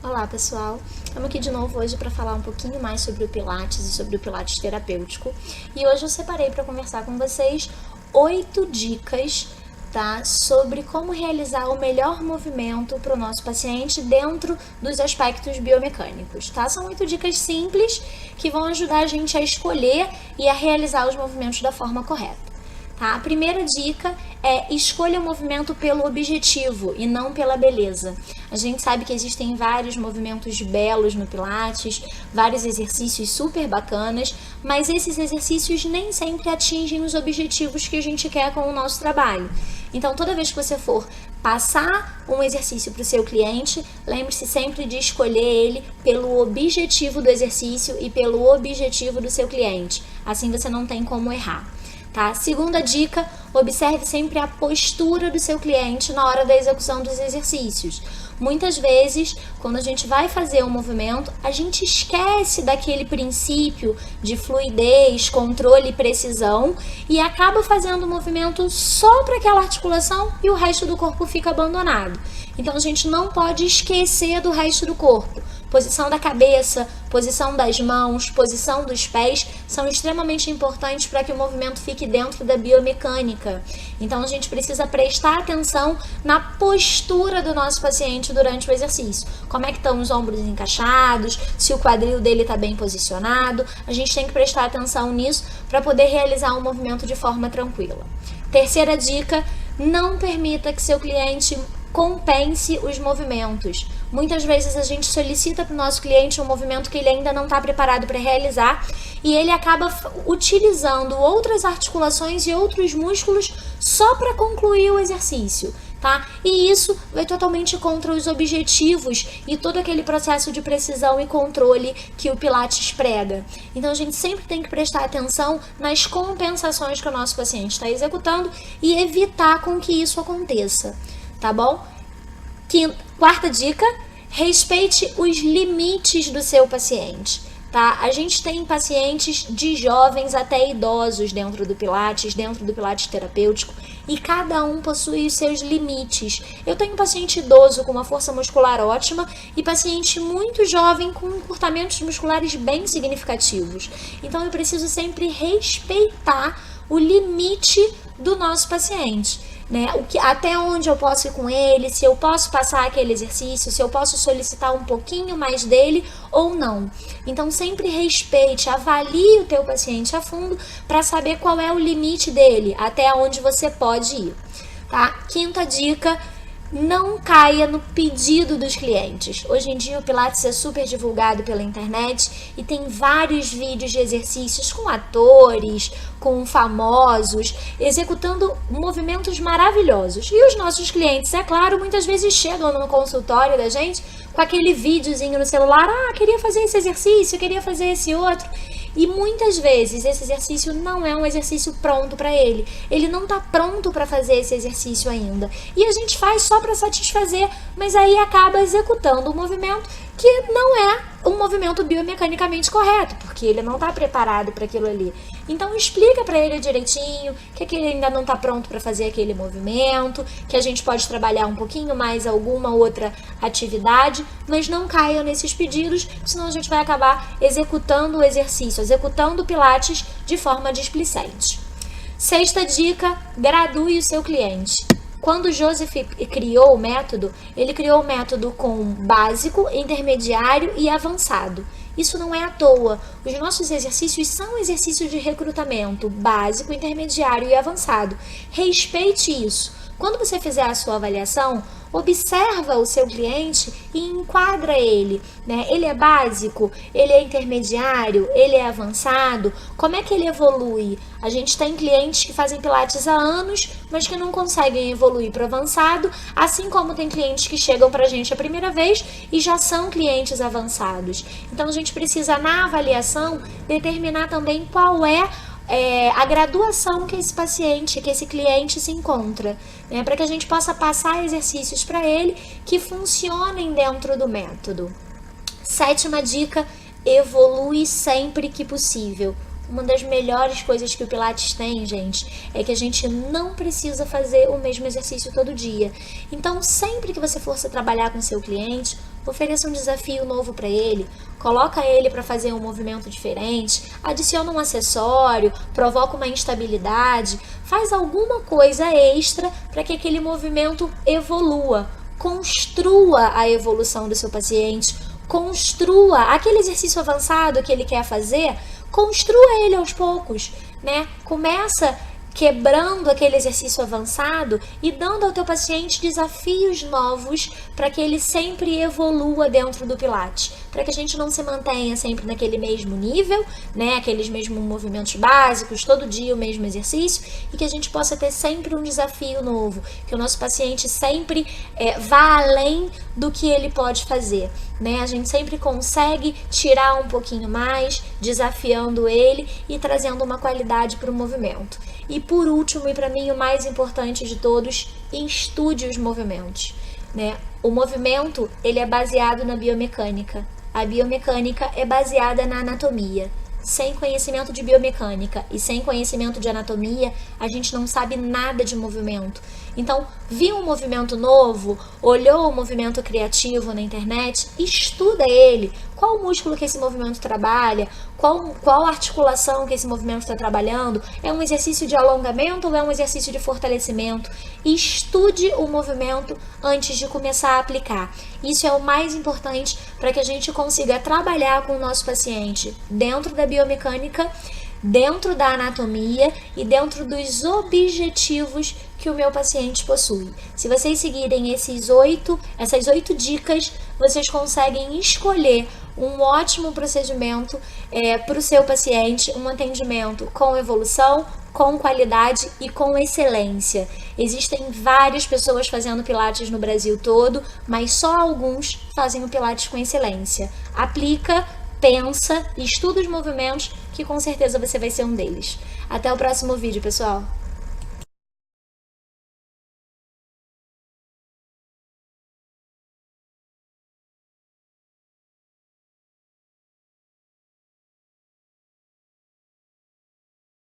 Olá pessoal, estamos aqui de novo hoje para falar um pouquinho mais sobre o Pilates e sobre o Pilates terapêutico. E hoje eu separei para conversar com vocês 8 dicas, tá, sobre como realizar o melhor movimento para o nosso paciente dentro dos aspectos biomecânicos, tá? São 8 dicas simples que vão ajudar a gente a escolher e a realizar os movimentos da forma correta. Tá? A primeira dica é escolha o movimento pelo objetivo e não pela beleza. A gente sabe que existem vários movimentos belos no Pilates, vários exercícios super bacanas, mas esses exercícios nem sempre atingem os objetivos que a gente quer com o nosso trabalho. Então, toda vez que você for passar um exercício para o seu cliente, lembre-se sempre de escolher ele pelo objetivo do exercício e pelo objetivo do seu cliente. Assim você não tem como errar. Tá? Segunda dica, observe sempre a postura do seu cliente na hora da execução dos exercícios. Muitas vezes, quando a gente vai fazer um movimento, a gente esquece daquele princípio de fluidez, controle e precisão e acaba fazendo o movimento só para aquela articulação e o resto do corpo fica abandonado. Então a gente não pode esquecer do resto do corpo. Posição da cabeça, posição das mãos, posição dos pés são extremamente importantes para que o movimento fique dentro da biomecânica. Então a gente precisa prestar atenção na postura do nosso paciente durante o exercício. Como é que estão os ombros encaixados, se o quadril dele está bem posicionado. A gente tem que prestar atenção nisso para poder realizar um movimento de forma tranquila. Terceira dica, não permita que seu cliente compense os movimentos. Muitas vezes a gente solicita para o nosso cliente um movimento que ele ainda não está preparado para realizar e ele acaba utilizando outras articulações e outros músculos só para concluir o exercício, tá? E isso vai totalmente contra os objetivos e todo aquele processo de precisão e controle que o Pilates prega. Então a gente sempre tem que prestar atenção nas compensações que o nosso paciente está executando e evitar com que isso aconteça. Tá bom? Quarta dica, respeite os limites do seu paciente, tá? A gente tem pacientes de jovens até idosos dentro do Pilates terapêutico, e cada um possui os seus limites. Eu tenho paciente idoso com uma força muscular ótima e paciente muito jovem com encurtamentos musculares bem significativos. Então eu preciso sempre respeitar o limite do nosso paciente. Né? Até onde eu posso ir com ele, se eu posso passar aquele exercício, se eu posso solicitar um pouquinho mais dele ou não. Então sempre respeite, avalie o teu paciente a fundo para saber qual é o limite dele, até onde você pode ir. Tá? Quinta dica, não caia no pedido dos clientes. Hoje em dia o Pilates é super divulgado pela internet e tem vários vídeos de exercícios com atores, com famosos, executando movimentos maravilhosos. E os nossos clientes, é claro, muitas vezes chegam no consultório da gente com aquele videozinho no celular, queria fazer esse exercício, queria fazer esse outro. E muitas vezes esse exercício não é um exercício pronto para ele. Ele não está pronto para fazer esse exercício ainda. E a gente faz só para satisfazer, mas aí acaba executando um movimento que não é um movimento biomecanicamente correto, porque ele não está preparado para aquilo ali. Então explica para ele direitinho que ele ainda não está pronto para fazer aquele movimento, que a gente pode trabalhar um pouquinho mais alguma outra atividade, mas não caiam nesses pedidos, senão a gente vai acabar executando o exercício, executando o Pilates de forma displicente. Sexta dica, gradue o seu cliente. Quando o Joseph criou o método, ele criou o método com básico, intermediário e avançado. Isso não é à toa. Os nossos exercícios são exercícios de recrutamento, básico, intermediário e avançado. Respeite isso. Quando você fizer a sua avaliação, observa o seu cliente e enquadra ele, né? Ele é básico, ele é intermediário, ele é avançado, como é que ele evolui? A gente tem clientes que fazem Pilates há anos, mas que não conseguem evoluir para o avançado, assim como tem clientes que chegam para a gente a primeira vez e já são clientes avançados. Então a gente precisa, na avaliação, determinar também qual é a graduação que esse paciente, que esse cliente se encontra, né? Para que a gente possa passar exercícios para ele que funcionem dentro do método. Sétima dica, evolui sempre que possível. Uma das melhores coisas que o Pilates tem, gente, é que a gente não precisa fazer o mesmo exercício todo dia. Então, sempre que você for se trabalhar com seu cliente, ofereça um desafio novo para ele, coloca ele para fazer um movimento diferente, adiciona um acessório, provoca uma instabilidade, faz alguma coisa extra para que aquele movimento evolua, construa a evolução do seu paciente, construa aquele exercício avançado que ele quer fazer, construa ele aos poucos, né? Começa quebrando aquele exercício avançado e dando ao teu paciente desafios novos para que ele sempre evolua dentro do Pilates, para que a gente não se mantenha sempre naquele mesmo nível, né, aqueles mesmos movimentos básicos, todo dia o mesmo exercício, e que a gente possa ter sempre um desafio novo, que o nosso paciente sempre vá além do que ele pode fazer, né? A gente sempre consegue tirar um pouquinho mais, desafiando ele e trazendo uma qualidade para o movimento. E por último, e para mim o mais importante de todos, estude os movimentos, né? O movimento, ele é baseado na biomecânica. A biomecânica é baseada na anatomia. Sem conhecimento de biomecânica e sem conhecimento de anatomia, a gente não sabe nada de movimento. Então, viu um movimento novo, olhou o movimento criativo na internet, estuda ele. Qual músculo que esse movimento trabalha? Qual articulação que esse movimento está trabalhando? É um exercício de alongamento ou é um exercício de fortalecimento? Estude o movimento antes de começar a aplicar. Isso é o mais importante para que a gente consiga trabalhar com o nosso paciente dentro da biomecânica, dentro da anatomia e dentro dos objetivos que o meu paciente possui. Se vocês seguirem essas 8 dicas, vocês conseguem escolher um ótimo procedimento para o seu paciente, um atendimento com evolução, com qualidade e com excelência. Existem várias pessoas fazendo Pilates no Brasil todo, mas só alguns fazem o Pilates com excelência. Aplica, pensa, estuda os movimentos, que com certeza você vai ser um deles. Até o próximo vídeo, pessoal!